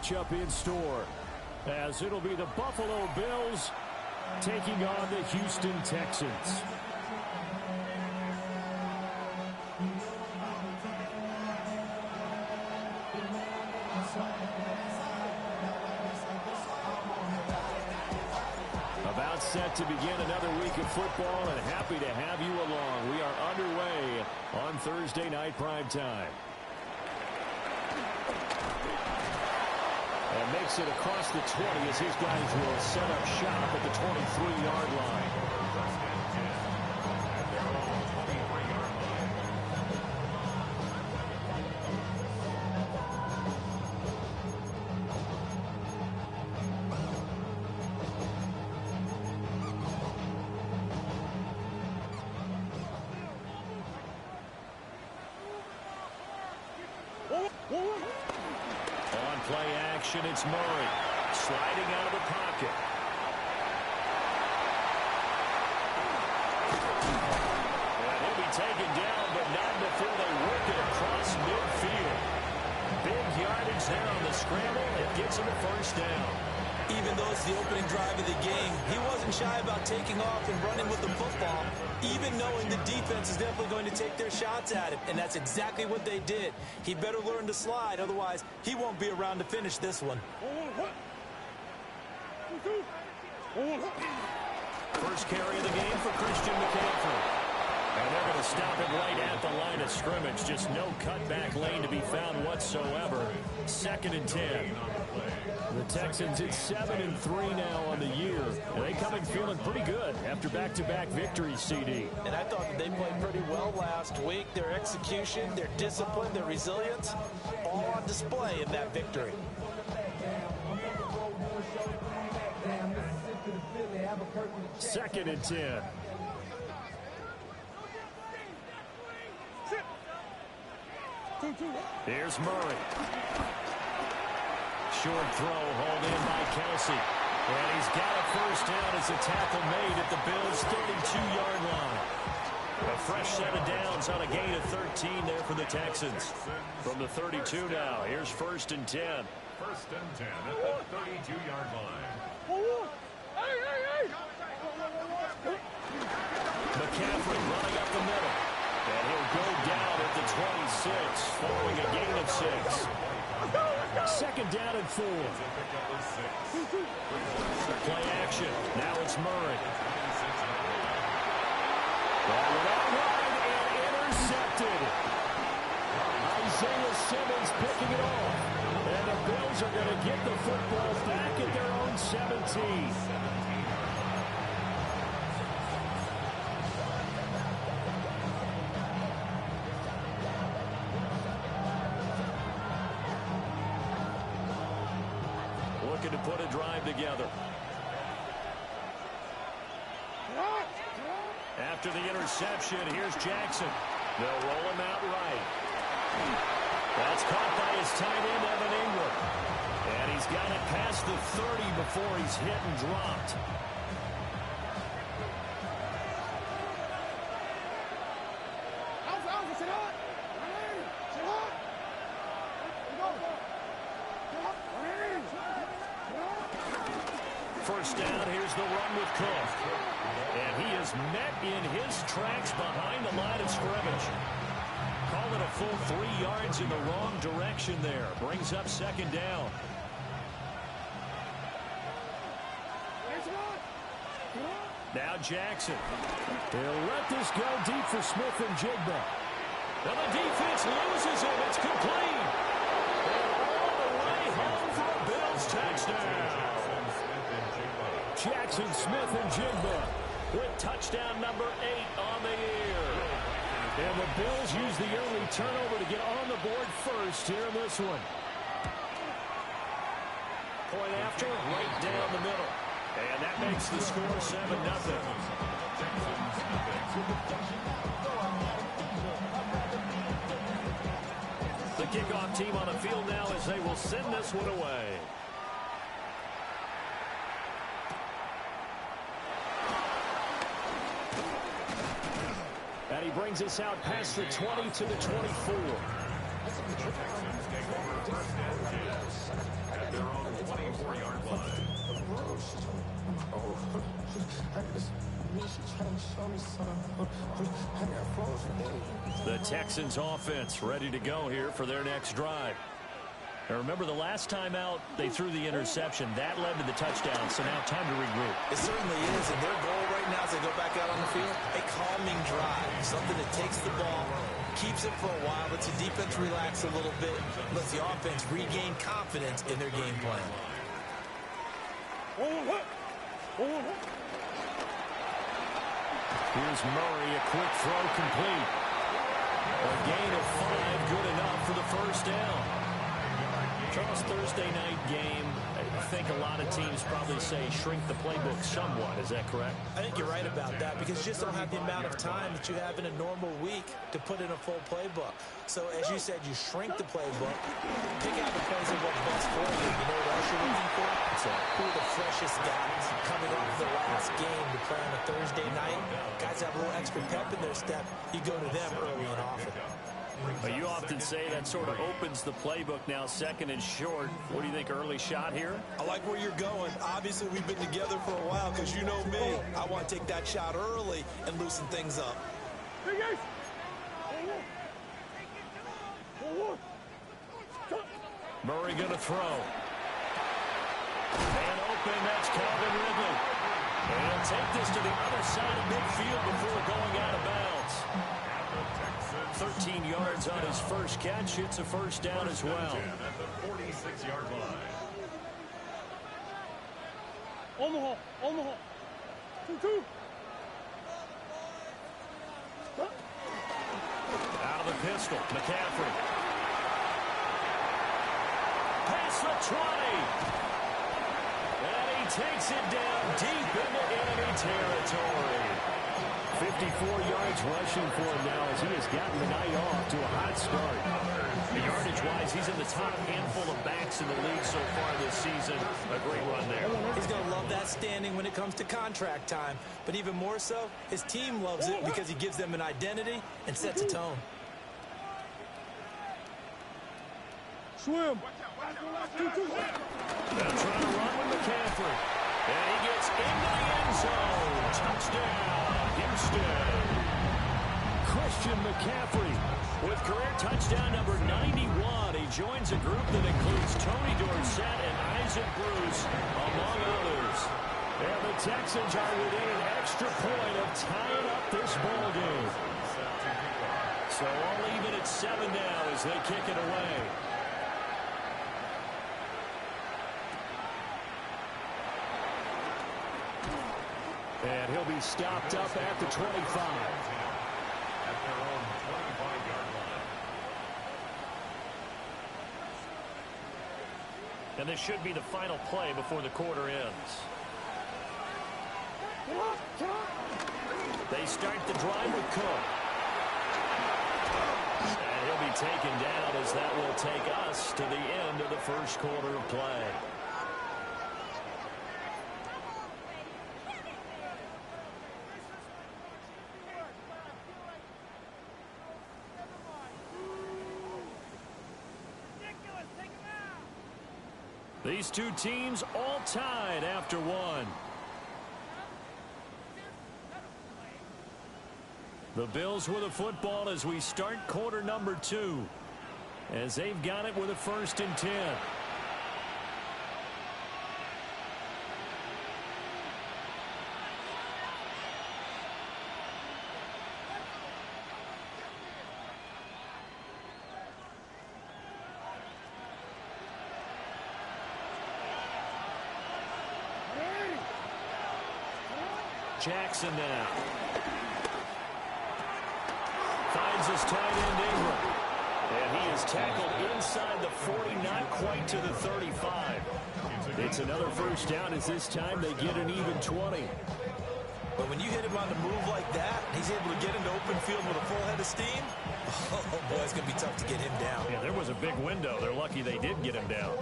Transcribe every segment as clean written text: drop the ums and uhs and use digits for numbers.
matchup in store, as it'll be the Buffalo Bills taking on the Houston Texans. About set to begin another week of football, and happy to have you along. We are underway on Thursday night primetime. And makes it across the 20 as his guys will set up shop at the 23-yard line. On play action, it's Murray sliding out of the pocket. And he'll be taken down, but not before they work it across midfield. Big yardage there on the scramble. It gets him a first down. Even though it's the opening drive of the game, he wasn't shy about taking off and running with the football, even knowing the defense is definitely going to take their shots at him, and that's exactly what they did. He better learn to slide, otherwise he won't be around to finish this one. First carry of the game for Christian McCaffrey. And they're going to stop it right at the line of scrimmage. Just no cutback lane to be found whatsoever. 2nd and 10. The Texans, it's 7-3 now on the year. And they come in feeling pretty good after back-to-back victories, CD. And I thought that they played pretty well last week. Their execution, their discipline, their resilience, all on display in that victory. Second and 10. Here's Murray. Short throw, hauled in by Kelsey. And he's got a first down as a tackle made at the Bills' 32-yard line. A fresh set of downs on a gain of 13 there for the Texans. From the 32 now, here's 1st and 10. 1st and 10 at the 32-yard line. McCaffrey running up the middle. And he'll go down at the 26, following a gain of 6. 2nd down and 4. Play action. Now it's Murray. Ball went out wide and intercepted. Isaiah Simmons picking it off. And the Bills are going to get the football back at their own 17. To put a drive together. After the interception, here's Jackson. They'll roll him out right. That's caught by his tight end, Evan Ingram. And he's got it past the 30 before he's hit and dropped. First down, here's the run with Cook. And he is met in his tracks behind the line of scrimmage. Call it a full 3 yards in the wrong direction there. Brings up 2nd down. Now Jackson. They'll let this go deep for Smith and Jigba. Now the defense loses him. It's complete. And all the way home for a Bills touchdown. Jackson, Smith, and Jigba with touchdown number 8 on the year. And the Bills use the early turnover to get on the board first here in this one. Point after, right down the middle. And that makes the score 7-0. The kickoff team on the field now as they will send this one away. And he brings us out past the 20 to the 24. The Texans offense ready to go here for their next drive. Now remember, the last time out, they threw the interception. That led to the touchdown, so now time to regroup. It certainly is, and their goal right now as they go back out on the field, a calming drive, something that takes the ball, keeps it for a while, lets the defense relax a little bit, lets the offense regain confidence in their game plan. Here's Murray, a quick throw complete. A gain of 5, good enough for the first down. Charles, Thursday night game, I think a lot of teams probably say shrink the playbook somewhat. Is that correct? I think you're right about that because you just don't have the amount of time that you have in a normal week to put in a full playbook. So, as you said, you shrink the playbook, pick out the plays that work best for you. You know what else you're looking for? So, who are the freshest guys coming off the last game to play on a Thursday night? Guys have a little extra pep in their step. You go to them early and often. But you often say that sort of opens the playbook now, second and short. What do you think, early shot here? I like where you're going. Obviously, we've been together for a while because you know me. I want to take that shot early and loosen things up. Murray going to throw. And open, that's Calvin Ridley. And he'll take this to the other side of midfield before going out of bounds. 13 yards on his first catch. It's a first down as well. At the 46-yard line. Omaha. 2-2. Out of the pistol, McCaffrey. Past the 20. And he takes it down deep into enemy territory. 54 yards rushing for him now as he has gotten the night off to a hot start. Yardage-wise, he's in the top handful of backs in the league so far this season. A great run there. He's going to love that standing when it comes to contract time. But even more so, his team loves it because he gives them an identity and sets a tone. Swim. Now trying to run with McCaffrey. And he gets into the end zone. Touchdown, Houston. Christian McCaffrey with career touchdown number 91. He joins a group that includes Tony Dorsett and Isaac Bruce, among others. And the Texans are within an extra point of tying up this ball game. So all even at 7 now as they kick it away. And he'll be stopped up at the 25. At their own 25-yard line. And this should be the final play before the quarter ends. They start the drive with Cook. And he'll be taken down as that will take us to the end of the first quarter of play. These two teams all tied after one. The Bills with a football as we start quarter number 2. As they've got it with a 1st and 10. Jackson now. Finds his tight end Ingram. And he is tackled inside the 40, not quite to the 35. It's another first down as this time they get an even 20. But when you hit him on the move like that, he's able to get into open field with a full head of steam. Oh, boy, it's going to be tough to get him down. Yeah, there was a big window. They're lucky they did get him down.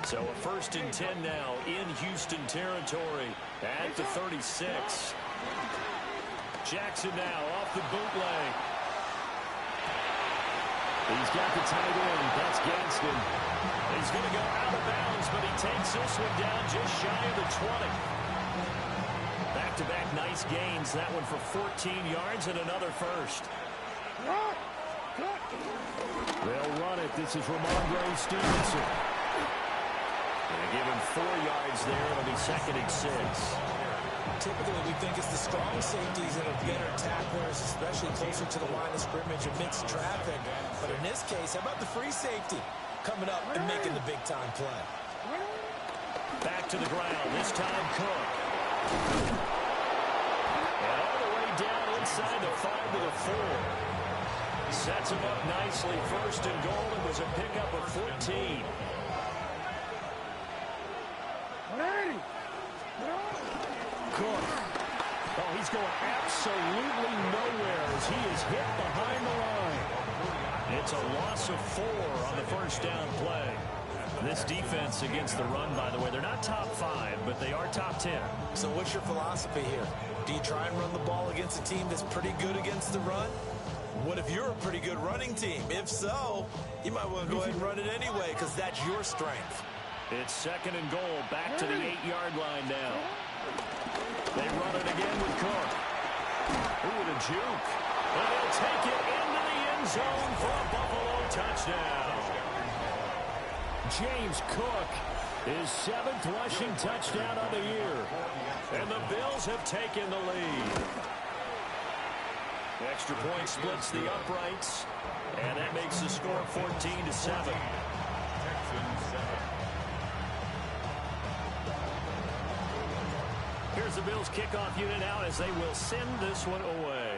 So a 1st and 10 now in Houston territory at the 36. Jackson now off the bootleg. He's got the tight end. That's Gaston. He's going to go out of bounds, but he takes this one down just shy of the 20. Back back-to-back nice gains. That one for 14 yards and another first. They'll run it. This is Ramondre Stevenson. They give him 4 yards there. It'll be 2nd and 6. Typically, we think it's the strong safeties that are better tacklers, especially closer to the line of scrimmage amidst traffic. But in this case, how about the free safety coming up and making the big-time play? Back to the ground. This time, Cook. And all the way down inside the 5 to the 4. Sets him up nicely. 1st and goal. It was a pickup of 14. Cook. Oh, he's going absolutely nowhere as he is hit behind the line. It's a loss of 4 on the 1st down play. This defense against the run, by the way, they're not top 5, but they are top 10. So what's your philosophy here? Do you try and run the ball against a team that's pretty good against the run? What if you're a pretty good running team? If so, you might want to go ahead and run it anyway because that's your strength. It's 2nd and goal. Back to the 8-yard line now. They run it again with Cook. Ooh, the juke. And they'll take it into the end zone for a Buffalo touchdown. James Cook, his 7th rushing touchdown of the year. And the Bills have taken the lead. Extra point splits the uprights. And that makes the score 14-7. Here's the Bills kickoff unit out as they will send this one away.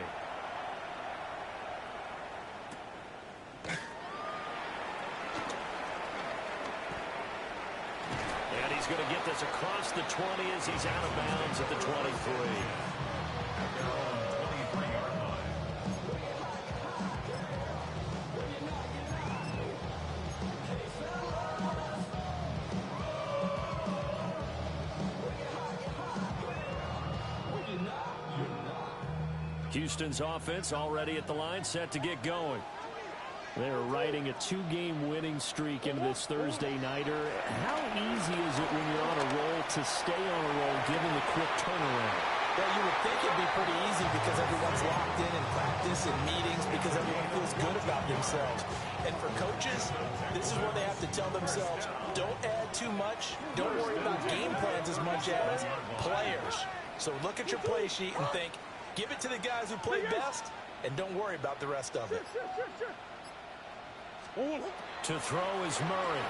And he's going to get this across the 20 as he's out of bounds at the 23. Houston's offense already at the line, set to get going. They're riding a 2-game winning streak into this Thursday nighter. How easy is it when you're on a roll to stay on a roll given the quick turnaround? Well, you would think it'd be pretty easy because everyone's locked in practice and meetings because everyone feels good about themselves. And for coaches, this is what they have to tell themselves. Don't add too much. Don't worry about game plans as much as players. So look at your play sheet and think, give it to the guys who play best, and don't worry about the rest of it. To throw is Murray.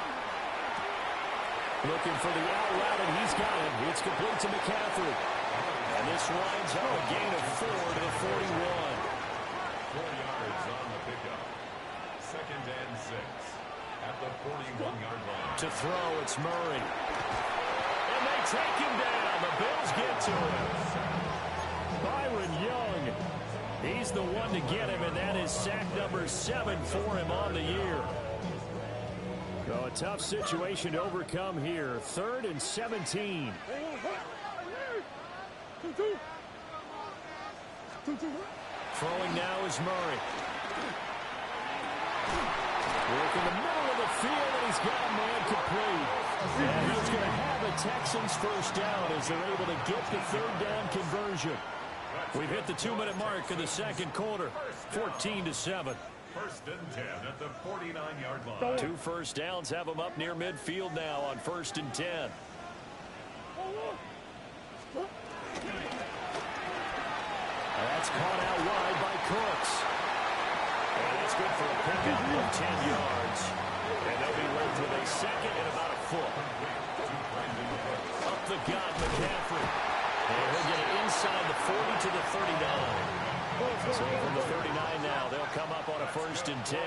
Looking for the out route, and he's got it. It's complete to McCaffrey. And this winds up a gain of 4 to the 41. 4 yards on the pickup. 2nd and 6 at the 41-yard line. To throw, it's Murray. And they take him down. The Bills get to him. Byron Young, he's the one to get him, and that is sack number 7 for him on the year. So a tough situation to overcome here. 3rd and 17. Throwing now is Murray. Work in the middle of the field, and he's got a man complete. And he's going to have a Texans 1st down as they're able to get the 3rd down conversion. We've hit the 2-minute mark in the 2nd quarter. 14-7. 1st and 10 at the 49-yard line. 2 first downs have them up near midfield now on 1st and 10. That's caught out wide by Cooks. And it's good for a pickup of 10 yards. And they'll be left with a 2nd and about a foot. Up the gut, McCaffrey. And he'll get it inside the 40 to the 39. So from the 39 now, they'll come up on a 1st and 10.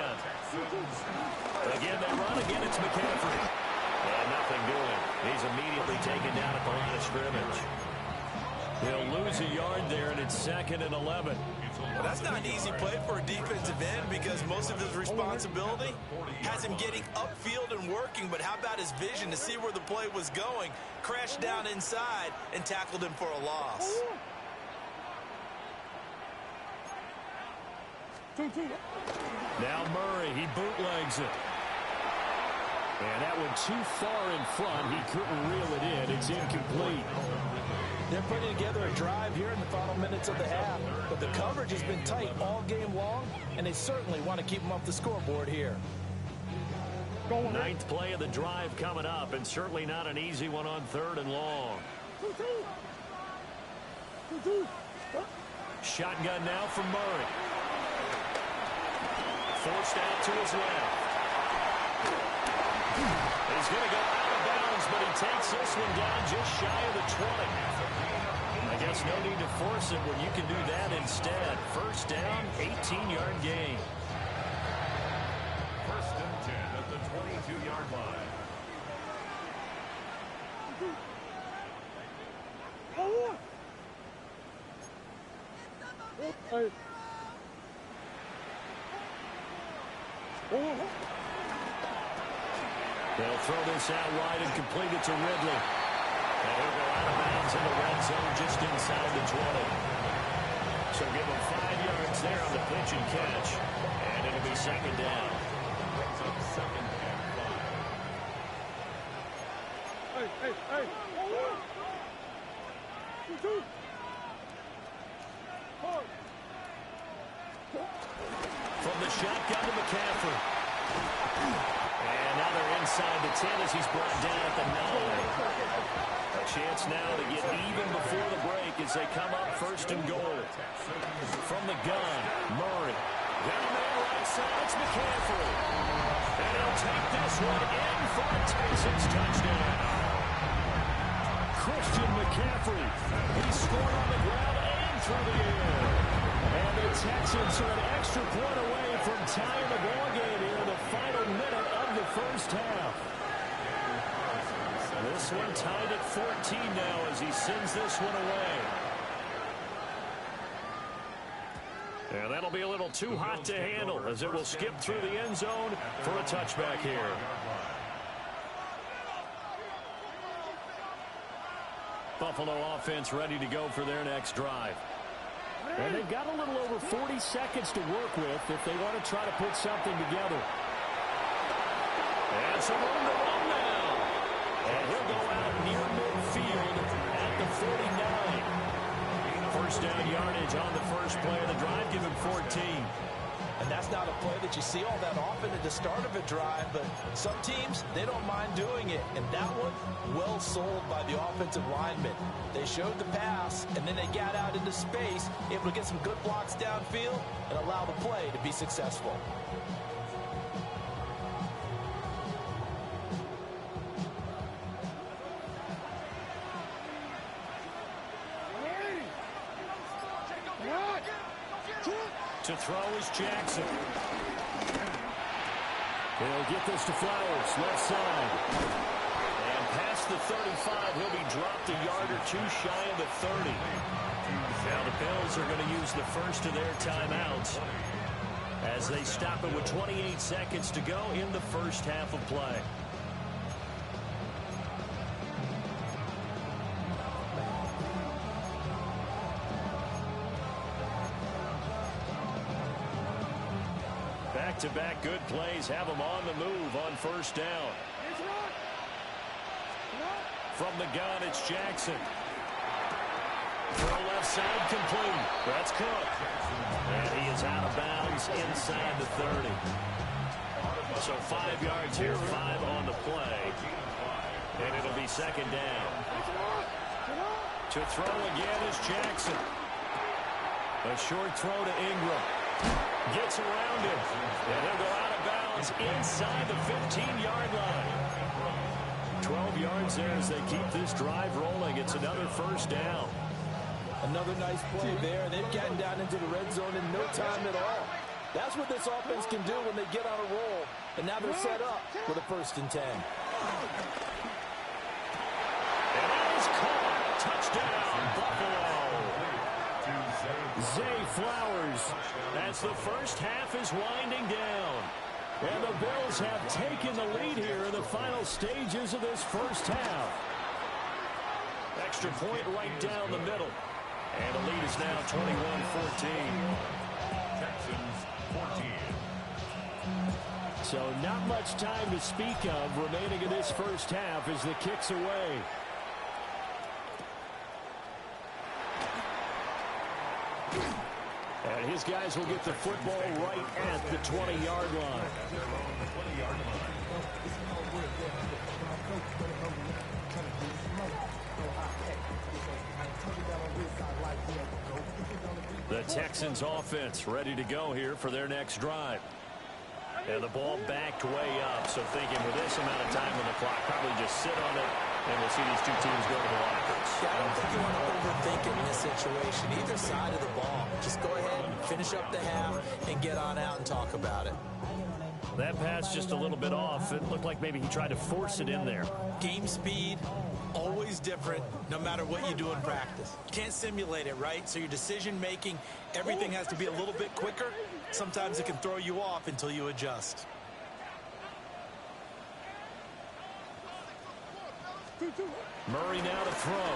Again, they run. Again, it's McCaffrey. And nothing doing. He's immediately taken down at the line of scrimmage. He'll lose a yard there, and it's 2nd and 11. Well, that's not an easy play for a defensive end because most of his responsibility has him getting upfield and working, but how about his vision to see where the play was going, crashed down inside, and tackled him for a loss. Now Murray, he bootlegs it. And that one too far in front. He couldn't reel it in. It's incomplete. They're putting together a drive here in the final minutes of the half, but the coverage has been tight all game long, and they certainly want to keep them off the scoreboard here. Ninth play of the drive coming up, and certainly not an easy one on 3rd and long. Shotgun now from Murray. Forced out to his left. He's going to go out of bounds, but he takes this one down just shy of the 20. I guess no need to force it when you can do that instead. First down, 18-yard gain. First and 10 at the 22-yard line. They'll throw this out wide and complete it to Ridley. And he'll go out of bounds in the red zone just inside the 20. So give him 5 yards there on the pitch and catch. And it'll be second down. Brings up second and 5. From the shotgun to McCaffrey. And now they're inside the 10 as he's brought down at the 9. A chance now to get even before the break as they come up first and goal. From the gun, Murray. Down there right side, it's McCaffrey. And he'll take this one in for a Texans touchdown. Christian McCaffrey. He scored on the ground and through the air. And the Texans are an extra point away from tying the ball game here in the final minute of the first half. This one tied at 14 now as he sends this one away. And that'll be a little too hot to handle as it will skip through the end zone for a touchback here. Buffalo offense ready to go for their next drive. And they've got a little over 40 seconds to work with if they want to try to put something together. And some room to run now. And he'll go out near midfield at the 49. First down yardage on the first play of the drive. Give him 14. And that's not a play that you see all that often at the start of a drive, but some teams, they don't mind doing it. And that one, well sold by the offensive lineman. They showed the pass, and then they got out into space, able to get some good blocks downfield and allow the play to be successful. To throw is Jackson. He'll get this to Flowers, left side. And past the 35, he'll be dropped a yard or two shy of the 30. Now the Bills are going to use the first of their timeouts as they stop it with 28 seconds to go in the first half of play. Back-to-back good plays have them on the move on first down. From the gun, it's Jackson. Throw left side complete. That's Cook. And he is out of bounds inside the 30. So 5 yards here, 5 on the play. And it'll be second down. To throw again is Jackson. A short throw to Ingram. Gets around him. And he'll go out of bounds inside the 15-yard line. 12 yards there as they keep this drive rolling. It's another first down. Another nice play there. They've gotten down into the red zone in no time at all. That's what this offense can do when they get on a roll. And now they're set up with a 1st and 10. And that is caught. Touchdown, Buffalo. Zay Flowers, as the first half is winding down. And the Bills have taken the lead here in the final stages of this first half. Extra point right down the middle. And the lead is now 21-14. Texans 14. So not much time to speak of remaining in this first half as the kick's away. his guys will get the football right at the 20-yard line. The Texans offense ready to go here for their next drive. And the ball backed way up, so thinking with this amount of time on the clock, probably just sit on it, and we'll see these two teams go to the lockers. Yeah, I don't think you want to overthink it in this situation. Either side of the ball. Just go ahead and finish up the half and get on out and talk about it. That pass just a little bit off. It looked like maybe he tried to force it in there. Game speed, always different, no matter what you do in practice. Can't simulate it, right? So your decision-making, everything has to be a little bit quicker. Sometimes it can throw you off until you adjust. Murray now to throw.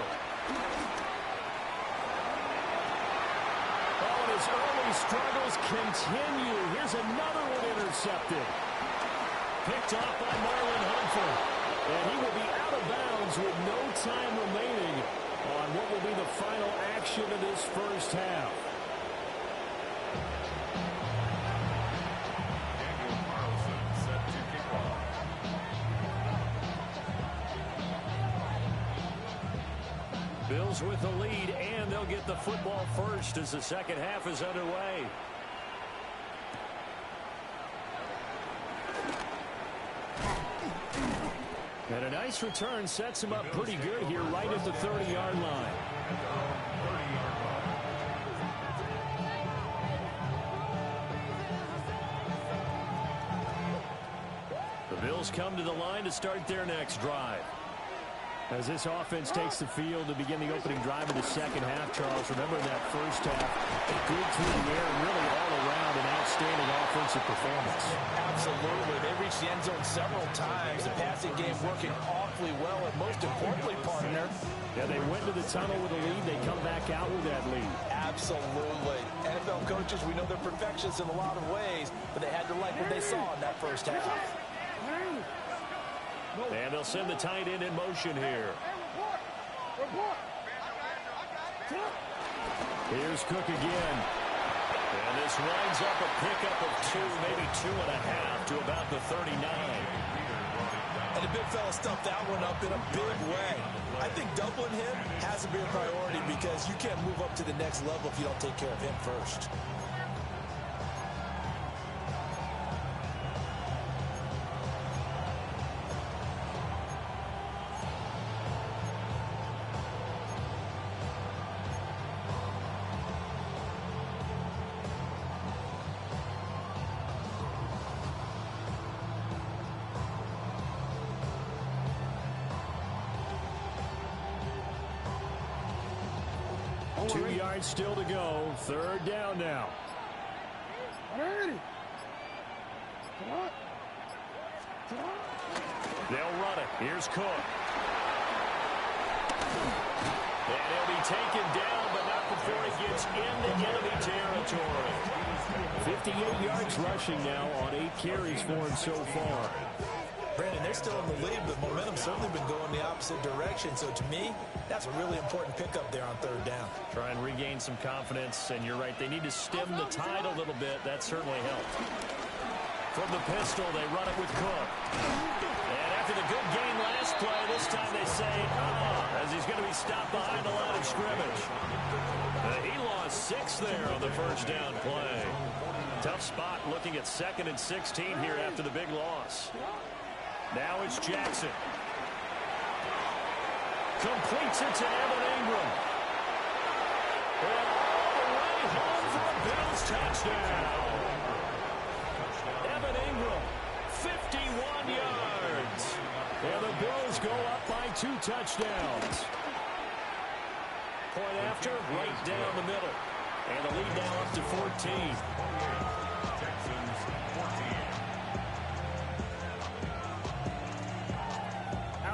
Oh, and his early struggles continue. Here's another one intercepted. Picked off by Marlon Humphrey. And he will be out of bounds with no time remaining on what will be the final action of this first half. Bills with the lead, and they'll get the football first as the second half is underway. And a nice return sets him up pretty good here right at the 30-yard line. The Bills come to the line to start their next drive. As this offense takes the field to begin the opening drive of the second half, Charles, remember in that first half, good through the air and really all around an outstanding offensive performance. Absolutely. They reached the end zone several times. The passing game working awfully well, and most importantly, partner. Yeah, they went to the tunnel with a lead. They come back out with that lead. Absolutely. NFL coaches, we know they're perfectionists in a lot of ways, but they had to like what they saw in that first half. And they'll send the tight end in motion here. Here's Cook again. And this winds up a pickup of 2, maybe 2.5 to about the 39. And the big fella stuffed that one up in a big way. I think doubling him has to be a priority because you can't move up to the next level if you don't take care of him first. Still to go. Third down now. They'll run it. Here's Cook. And he'll be taken down, but not before he gets into enemy territory. 58 yards rushing now on 8 carries for him so far. Brandon, they're still in the lead, but momentum's certainly been going the opposite direction. So to me, that's a really important pickup there on third down. Try and regain some confidence, and you're right. They need to stem the tide a little bit. That certainly helped. From the pistol, they run it with Cook. And after the good game last play, this time they say, as he's going to be stopped behind the line of scrimmage. He lost 6 there on the first down play. Tough spot looking at 2nd and 16 here after the big loss. Now it's Jackson. Completes it to Evan Ingram. And all the way home for a Bills touchdown. Evan Ingram, 51 yards. And the Bills go up by 2 touchdowns. Point after, right down the middle. And the lead now up to 14. Texans 14.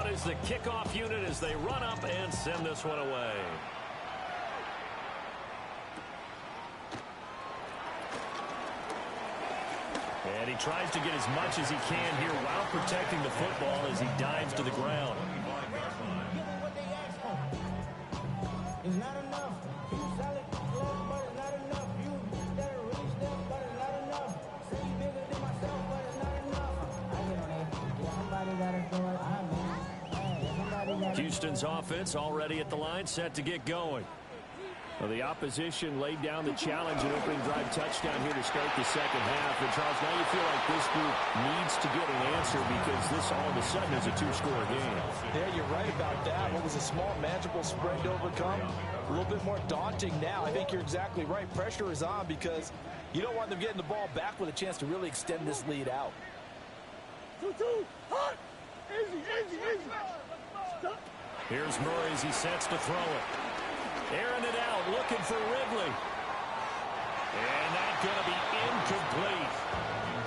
Is the kickoff unit as they run up and send this one away. And he tries to get as much as he can here while protecting the football as he dives to the ground. It's not enough. You solid, but it's not enough. You better Houston's offense already at the line, set to get going. Well, the opposition laid down the challenge and opening drive touchdown here to start the second half. And, Charles, now you feel like this group needs to get an answer because this all of a sudden is a two-score game. Yeah, you're right about that. What was a small, manageable spread to overcome? A little bit more daunting now. I think you're exactly right. Pressure is on because you don't want them getting the ball back with a chance to really extend this lead out. 2-2, hot! Easy, easy, easy. Stop. Here's Murray as he sets to throw it. Airing it out, looking for Ridley. And that's going to be incomplete.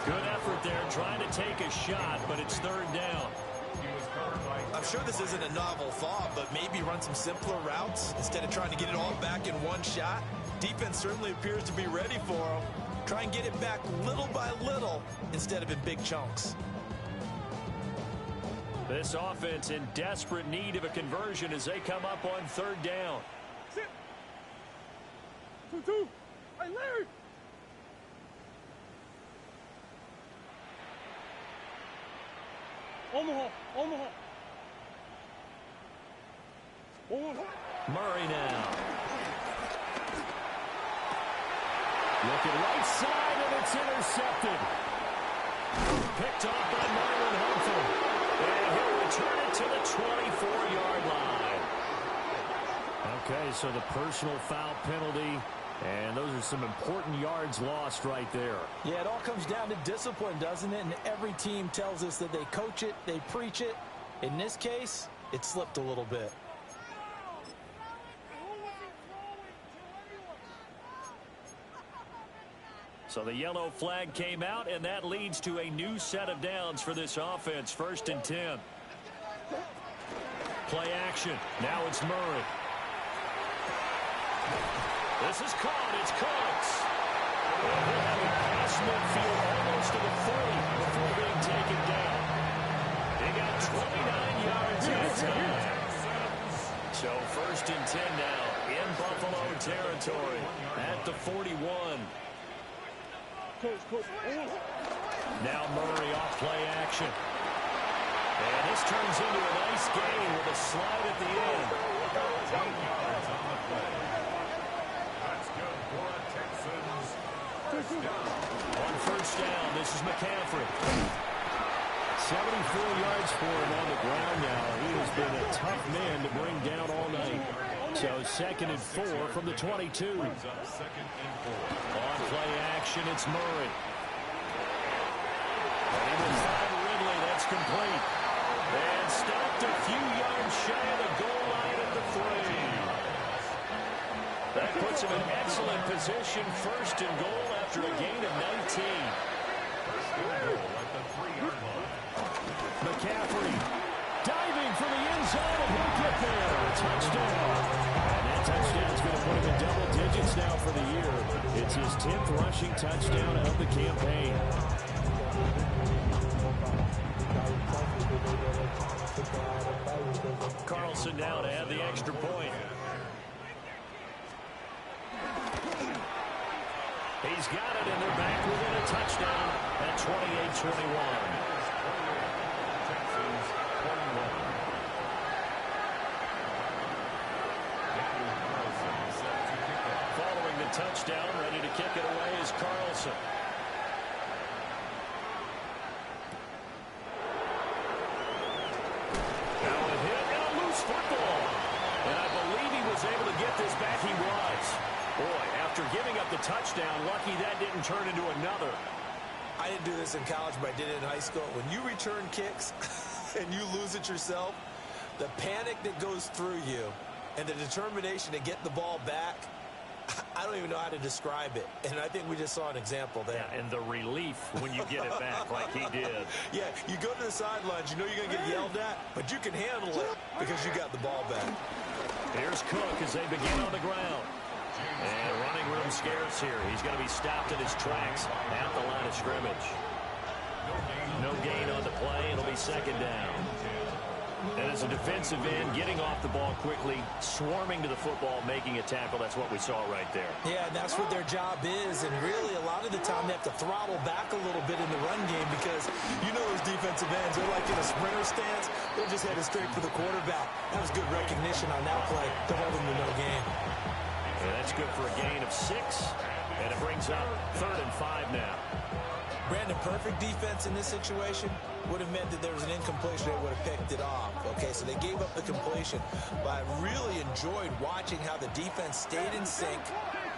Good effort there, trying to take a shot, but it's third down. I'm sure this isn't a novel thought, but maybe run some simpler routes instead of trying to get it all back in one shot. Defense certainly appears to be ready for them. Try and get it back little by little instead of in big chunks. This offense in desperate need of a conversion as they come up on third down. 2-2. Hey, Larry. Omaha. Murray now. Looking right side, and it's intercepted. Picked off by Marlon Humphrey. And he'll return it to the 24-yard line. Okay, so the personal foul penalty, and those are some important yards lost right there. Yeah, it all comes down to discipline, doesn't it? And every team tells us that they coach it, they preach it. In this case, it slipped a little bit. So the yellow flag came out, and that leads to a new set of downs for this offense. 1st and 10. Play action. Now it's Murray. This is caught. It's Cooks. He'll have it past midfield almost to the 40 before being taken down. They got 29 yards that time. So 1st and 10 now in Buffalo territory at the 41. Now Murray off play action. And this turns into a nice gain with a slide at the end. 10 yards on the play. That's good for a Texans first down. On 1st down, this is McCaffrey. 74 yards for him on the ground now. He has been a tough man to bring down all night. So 2nd and 4 from the 22. Brings up 2nd and 4. On play action, it's Murray. And he will find Ridley. That's complete. And stopped a few yards shy of the goal line at the 3. That puts him in excellent position. 1st and goal after a gain of 19. 1st and goal at the 3-yard line. McCaffrey diving for the end zone, and he'll get there. Touchdown. And that touchdown's going to put him in double digits now for the year. It's his 10th rushing touchdown of the campaign. Carlson now to add the extra point. He's got it, and they're back within a touchdown at 28-21. Touchdown, ready to kick it away is Carlson. Now a hit and a loose football. And I believe he was able to get this back. He was. Boy, after giving up the touchdown, lucky that didn't turn into another. I didn't do this in college, but I did it in high school. When you return kicks and you lose it yourself, the panic that goes through you and the determination to get the ball back, I don't even know how to describe it. And I think we just saw an example there. Yeah, and the relief when you get it back like he did. Yeah, you go to the sidelines, you know you're going to get yelled at, but you can handle it because you got the ball back. Here's Cook as they begin on the ground. And running room scarce here. He's going to be stopped in his tracks at the line of scrimmage. No gain on the play. It'll be 2nd down. And as a defensive end, getting off the ball quickly, swarming to the football, making a tackle, that's what we saw right there. Yeah, and that's what their job is. And really, a lot of the time, they have to throttle back a little bit in the run game because you know those defensive ends, they're like in a sprinter stance. They're just headed straight for the quarterback. That was good recognition on that play to hold them to no gain. And that's good for a gain of 6. And it brings up 3rd and 5 now. Brandon, perfect defense in this situation would have meant that there was an incompletion. They would have picked it off. Okay, so they gave up the completion. But I really enjoyed watching how the defense stayed in sync,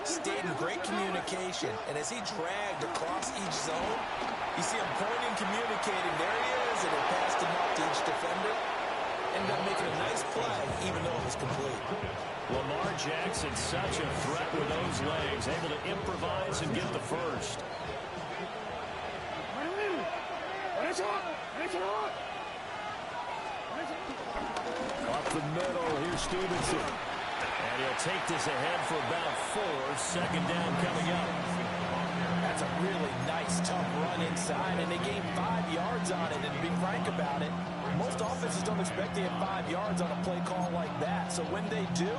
stayed in great communication. And as he dragged across each zone, you see him pointing, communicating. There he is, and it passed him off to each defender. Ended up making a nice play, even though it was complete. Lamar Jackson, such a threat with those legs, able to improvise and get the first. Up the middle, here's Stevenson. And he'll take this ahead for about 4. Second down coming up. That's a really nice, tough run inside, and they gained 5 yards on it. And to be frank about it, most offenses don't expect to get 5 yards on a play call like that. So when they do,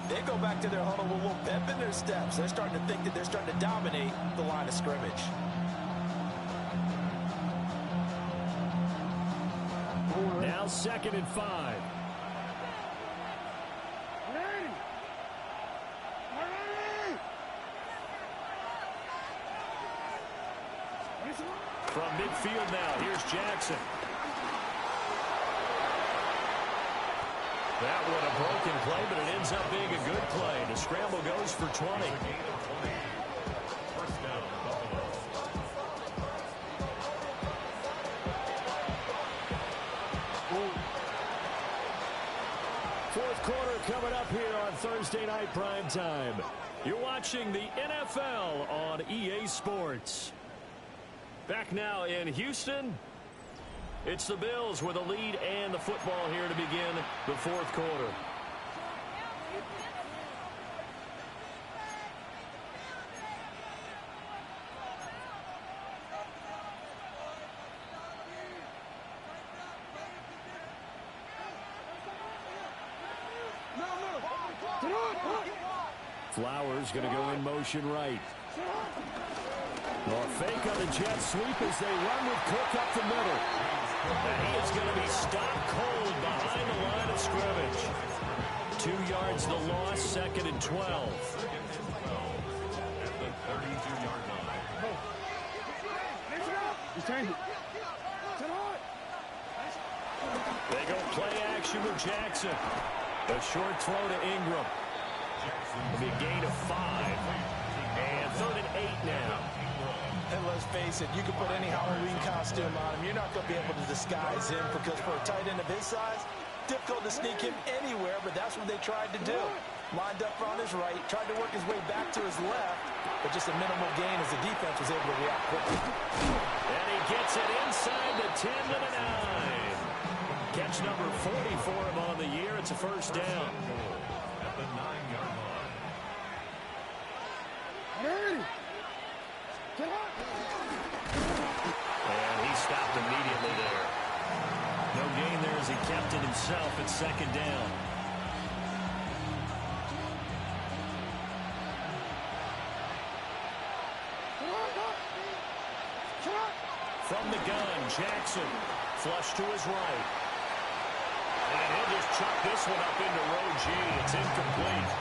they go back to their huddle with a little pep in their steps. They're starting to think that they're starting to dominate the line of scrimmage. Now 2nd and 5. From midfield now, here's Jackson. That one a broken play, but it ends up being a good play. The scramble goes for 20. First down, Buffalo. Fourth quarter coming up here on Thursday Night Prime Time. You're watching the NFL on EA Sports. Back now in Houston, it's the Bills with a lead and the football here to begin the fourth quarter. Flowers going to go in motion right. Well, fake on the jet sweep as they run with Cook up the middle. And he is going to be stopped cold behind the line of scrimmage. 2 yards the loss, 2nd and 12. At the 32-yard line. They go play action with Jackson. A short throw to Ingram. It'll be a gain of 5. And 3rd and 8 now. And let's face it, you can put any Halloween costume on him. You're not going to be able to disguise him because for a tight end of his size, difficult to sneak him anywhere, but that's what they tried to do. Lined up on his right, tried to work his way back to his left, but just a minimal gain as the defense was able to react quickly. And he gets it inside the 10 to the 9. Catch number 40 for him on the year. It's a first down. At the 9-yard line. And he stopped immediately there. No gain there as he kept it himself at 2nd down. From the gun, Jackson. Flush to his right. And he'll just chuck this one up into row G. It's incomplete.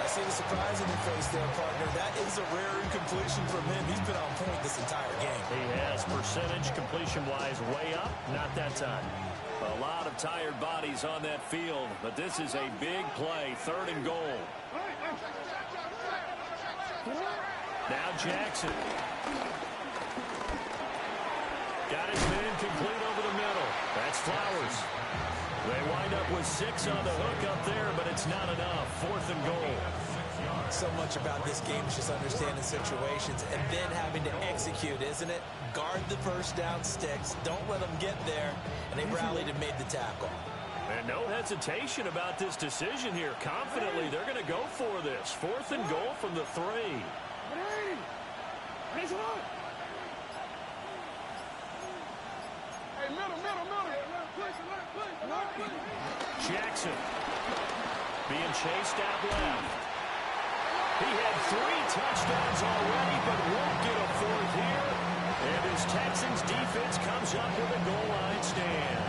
I see the surprise in your face there, partner. That is a rare incompletion from him. He's been on point this entire game. He has percentage completion-wise way up. Not that time. A lot of tired bodies on that field, but this is a big play. 3rd and goal. Now Jackson. Got his man complete over the middle. That's Flowers. They wind up with 6 on the hook up there, but it's not enough. 4th and goal. So much about this game is just understanding situations and then having to execute, isn't it? Guard the first down sticks. Don't let them get there. And they rallied and made the tackle. And no hesitation about this decision here. Confidently, they're going to go for this. 4th and goal from the 3. Hey, middle. Jackson being chased out left. He had 3 touchdowns already, but won't get a 4th here. And his Texans defense comes up with a goal line stand.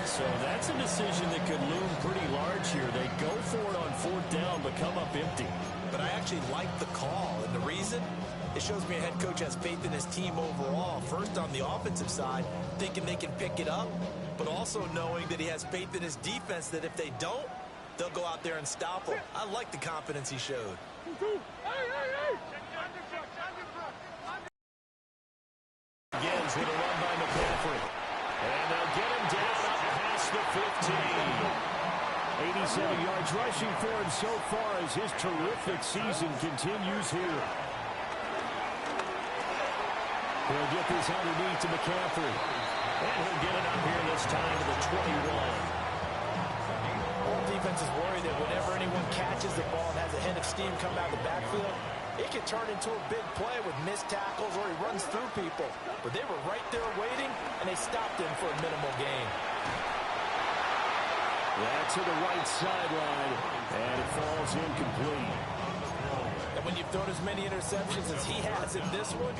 So that's a decision that could loom pretty large here. They go for it on 4th down, but come up empty. But I actually like the call, and the reason? It shows me a head coach has faith in his team overall. First, on the offensive side, thinking they can pick it up, but also knowing that he has faith in his defense that if they don't, they'll go out there and stop them. I like the confidence he showed. Begins with a run by McCaffrey. And they'll get him down up past the 15. 87 yards rushing for him so far as his terrific season continues here. He'll get this underneath to McCaffrey. And he'll get it up here this time to the 21. All defenses worry that whenever anyone catches the ball and has a head of steam come out of the backfield, it can turn into a big play with missed tackles or he runs through people. But they were right there waiting, and they stopped him for a minimal gain. That's to the right sideline, and it falls incomplete. And when you've thrown as many interceptions as he has in this one,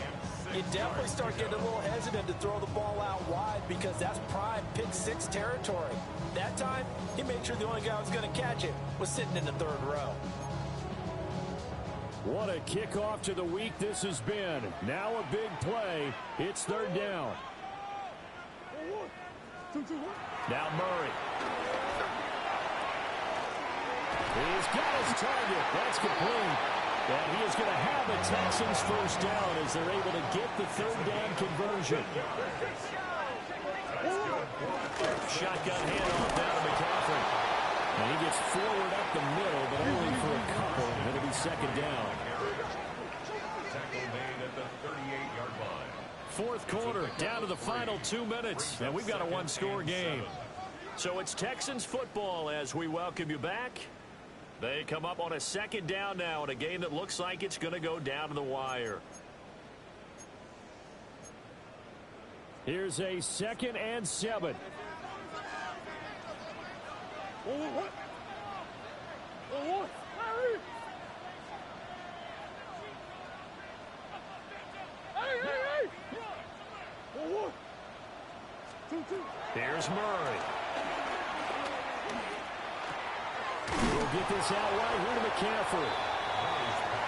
you definitely start getting a little hesitant to throw the ball out wide because that's prime pick-6 territory. That time, he made sure the only guy who was going to catch it was sitting in the 3rd row. What a kickoff to the week this has been. Now a big play. It's 3rd down. Now Murray. He's got his target. That's complete. And he is going to have the Texans first down as they're able to get the 3rd down conversion. Shotgun handoff down to McCaffrey. And he gets forward up the middle, but only for a couple. It'll be 2nd down. Tackle made at the 38-yard line. 4th quarter, down to the final 2 minutes, and we've got a 1-score game. So it's Texans football as we welcome you back. They come up on a 2nd down now in a game that looks like it's going to go down to the wire. Here's a 2nd and 7. Here's Murray. We'll get this out wide here to McCaffrey.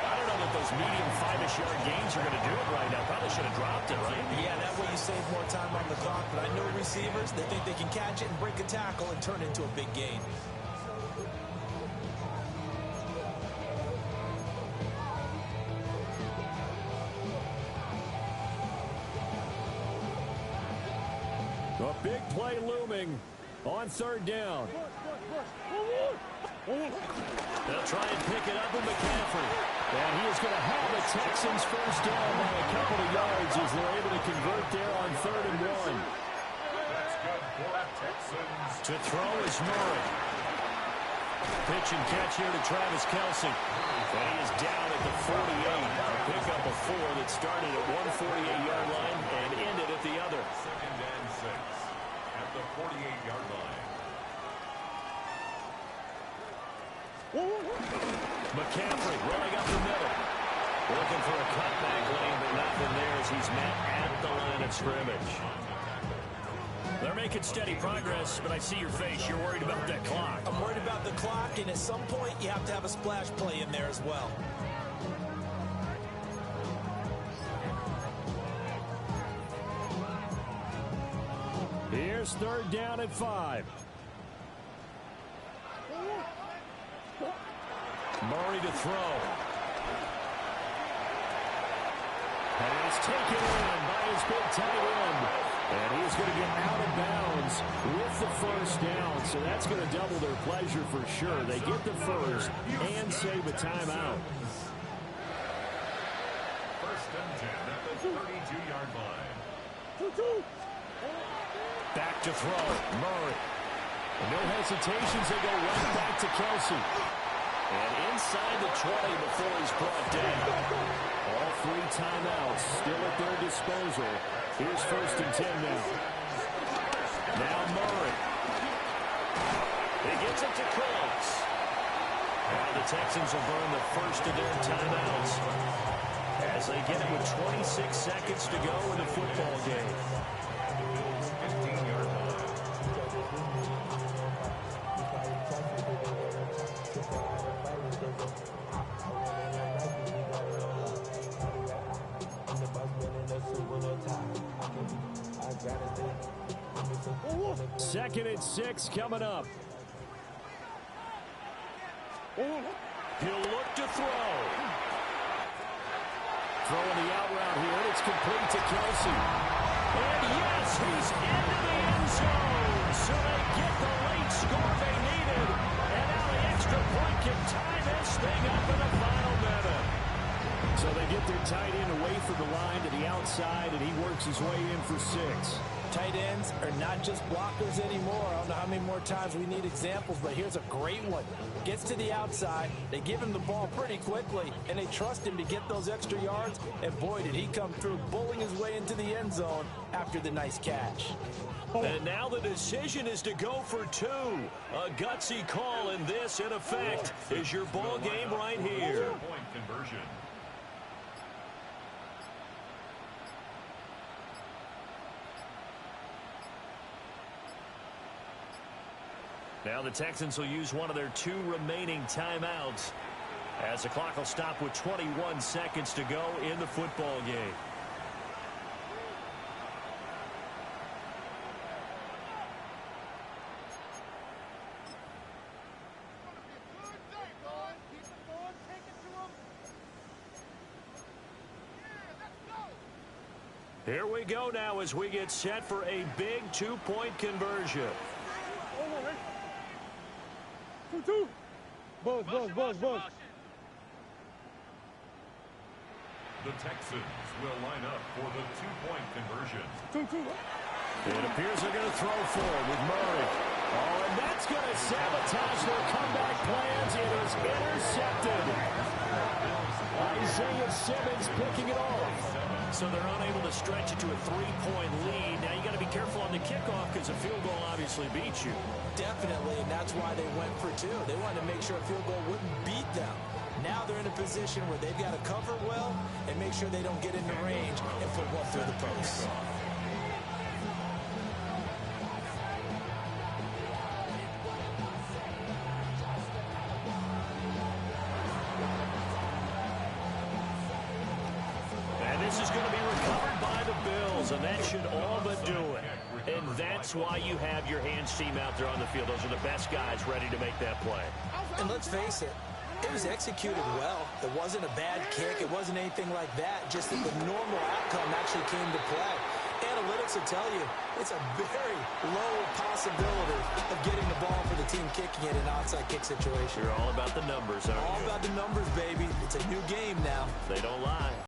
I don't know that those medium 5-ish yard gains are going to do it right now. Probably should have dropped it, right? Yeah, that way you save more time on the clock. But I know receivers, they think they can catch it and break a tackle and turn it into a big gain. A big play looming on 3rd down. They'll try and pick it up with McCaffrey. And he is going to have the Texans first down by a couple of yards as they're able to convert there on 3rd and 1. That's good for the Texans. To throw is Murray. Pitch and catch here to Travis Kelce. And he is down at the 48. A pickup of 4 that started at 148-yard line and ended at the other. 2nd and 6 at the 48-yard line. McCaffrey rolling up the middle. Looking for a cutback lane, but nothing there as he's met at the line of scrimmage. They're making steady progress, but I see your face. You're worried about that clock. I'm worried about the clock, and at some point, you have to have a splash play in there as well. Here's 3rd down at 5. Murray to throw. And it's taken in by his big tight end. And he's going to get out of bounds with the first down. So that's going to double their pleasure for sure. They get the first and save a timeout. 1st and 10 at the 32-yard line. Back to throw. Murray. And no hesitations. They go right back to Kelce. And inside the 20 before he's brought down. All 3 timeouts still at their disposal. Here's 1st and 10 now. Now Murray. He gets it to close. Now the Texans will burn the first of their timeouts as they get it with 26 seconds to go in the football game. 15-yard line. Second and 6 coming up. He'll look to throw. Throwing the out route here, and it's complete to Kelsey. And yes, he's into the end zone. So they get the late score they needed. And now the extra point can tie this thing up in the final minute. So they get their tight end away from the line to the outside, and he works his way in for 6. Tight ends are not just blockers anymore. I don't know how many more times we need examples, but here's a great one. Gets to the outside, they give him the ball pretty quickly, and they trust him to get those extra yards, and boy, did he come through, bowling his way into the end zone after the nice catch. And now the decision is to go for 2. A gutsy call, and this, in effect, is your ball game right here. Point conversion. Now the Texans will use one of their 2 remaining timeouts as the clock will stop with 21 seconds to go in the football game. Here we go now as we get set for a big 2-point conversion. The Texans will line up for the 2-point conversion. It appears they're going to throw forward with Murray. Oh, and that's going to sabotage their comeback plans. It is intercepted. Isaiah Simmons picking it off. So they're unable to stretch it to a 3-point lead. Now you got to be careful on the kickoff because a field goal obviously beats you. Definitely, and that's why they went for 2. They wanted to make sure a field goal wouldn't beat them. Now they're in a position where they've got to cover well and make sure they don't get into range and put one through the post. And this is going to be recovered by the Bills, and that should all but do it. And that's why you have your hands team out there on the field. Those are the best guys ready to make that play. And let's face it, it was executed well. It wasn't a bad kick. It wasn't anything like that. Just that the normal outcome actually came to play. Analytics will tell you it's a very low possibility of getting the ball for the team kicking it in an onside kick situation. You're all about the numbers, aren't you? All about the numbers, baby. It's a new game now. They don't lie.